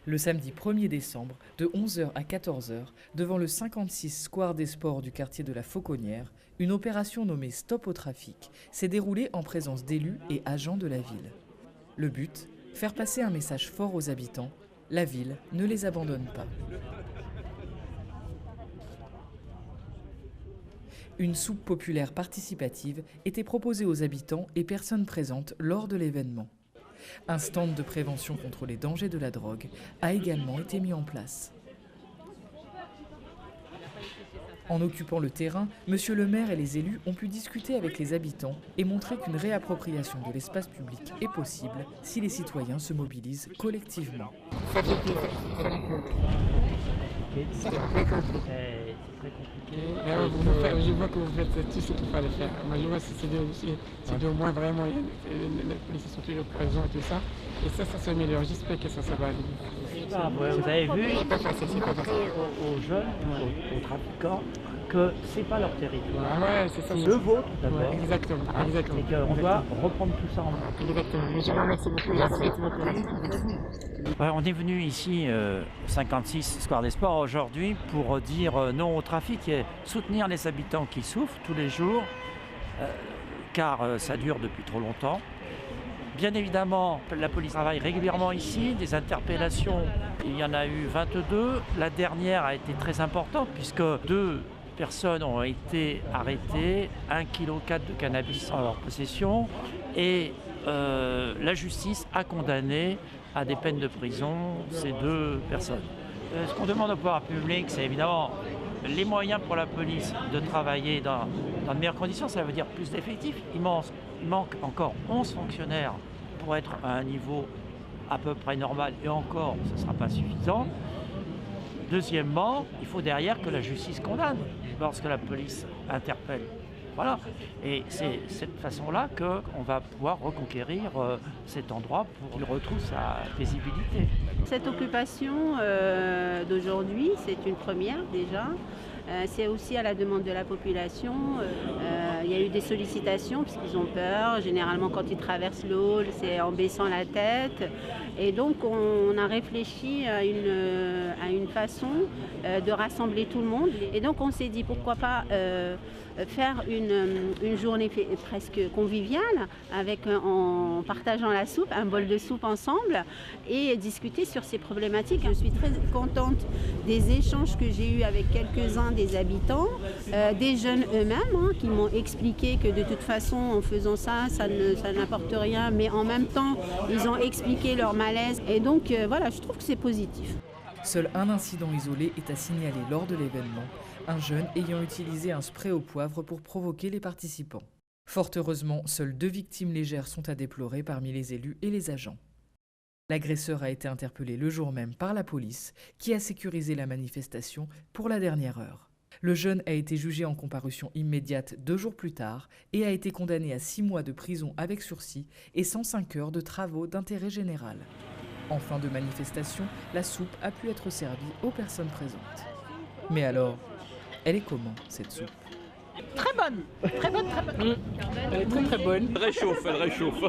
Le samedi 1er décembre, de 11 h à 14 h, devant le 56 Square des Sports du quartier de la Fauconnière, une opération nommée Stop au trafic s'est déroulée en présence d'élus et agents de la ville. Le but, faire passer un message fort aux habitants, la ville ne les abandonne pas. Une soupe populaire participative était proposée aux habitants et personnes présentes lors de l'événement. Un stand de prévention contre les dangers de la drogue a également été mis en place. En occupant le terrain, monsieur le maire et les élus ont pu discuter avec les habitants et montrer qu'une réappropriation de l'espace public est possible si les citoyens se mobilisent collectivement. C'est très compliqué. Je vois que vous faites tout ce qu'il fallait faire. Moi, je vois que c'est au moins vraiment, les policiers sont toujours présents et tout ça. Et ça s'améliore. J'espère que ça va aller. Vous avez vu C'est pas facile, c'est pas facile. aux jeunes, aux trafiquants, que c'est pas leur territoire. Ah ouais, c'est ça. C'est le vôtre d'abord. Exactement. Et qu'on doit reprendre tout ça en main. Exactement. Je vous remercie beaucoup. Merci beaucoup. On est venu ici, 56 Square des Sports, aujourd'hui, pour dire non au trafic et soutenir les habitants qui souffrent tous les jours, car ça dure depuis trop longtemps. Bien évidemment, la police travaille régulièrement ici, des interpellations, il y en a eu 22. La dernière a été très importante puisque 2 personnes ont été arrêtées, 1,4 kg de cannabis en leur possession et la justice a condamné à des peines de prison ces 2 personnes. Ce qu'on demande au pouvoir public, c'est évidemment les moyens pour la police de travailler dans de meilleures conditions. Ça veut dire plus d'effectifs. Il manque encore 11 fonctionnaires pour être à un niveau à peu près normal et encore, ce ne sera pas suffisant. Deuxièmement, il faut derrière que la justice condamne lorsque la police interpelle. Voilà, et c'est cette façon-là qu'on va pouvoir reconquérir cet endroit pour qu'il retrouve sa paisibilité. Cette occupation d'aujourd'hui, c'est une première déjà. C'est aussi à la demande de la population. Il y a eu des sollicitations parce qu'ils ont peur. Généralement, quand ils traversent l'eau, c'est en baissant la tête. Et donc, on a réfléchi à une façon de rassembler tout le monde. Et donc, on s'est dit pourquoi pas faire une journée presque conviviale en partageant la soupe, un bol de soupe ensemble et discuter sur ces problématiques. Je suis très contente des échanges que j'ai eus avec quelques-uns des habitants, des jeunes eux-mêmes qui m'ont expliqué que de toute façon en faisant ça, ça n'apporte rien, mais en même temps ils ont expliqué leur malaise et donc voilà, je trouve que c'est positif. Seul un incident isolé est à signaler lors de l'événement, un jeune ayant utilisé un spray au poivre pour provoquer les participants. Fort heureusement, seules 2 victimes légères sont à déplorer parmi les élus et les agents. L'agresseur a été interpellé le jour même par la police, qui a sécurisé la manifestation pour la dernière heure. Le jeune a été jugé en comparution immédiate 2 jours plus tard et a été condamné à 6 mois de prison avec sursis et 105 heures de travaux d'intérêt général. En fin de manifestation, la soupe a pu être servie aux personnes présentes. Mais alors, elle est comment, cette soupe ? Très bonne, très bonne, très bonne. Elle est très très bonne. Elle réchauffe.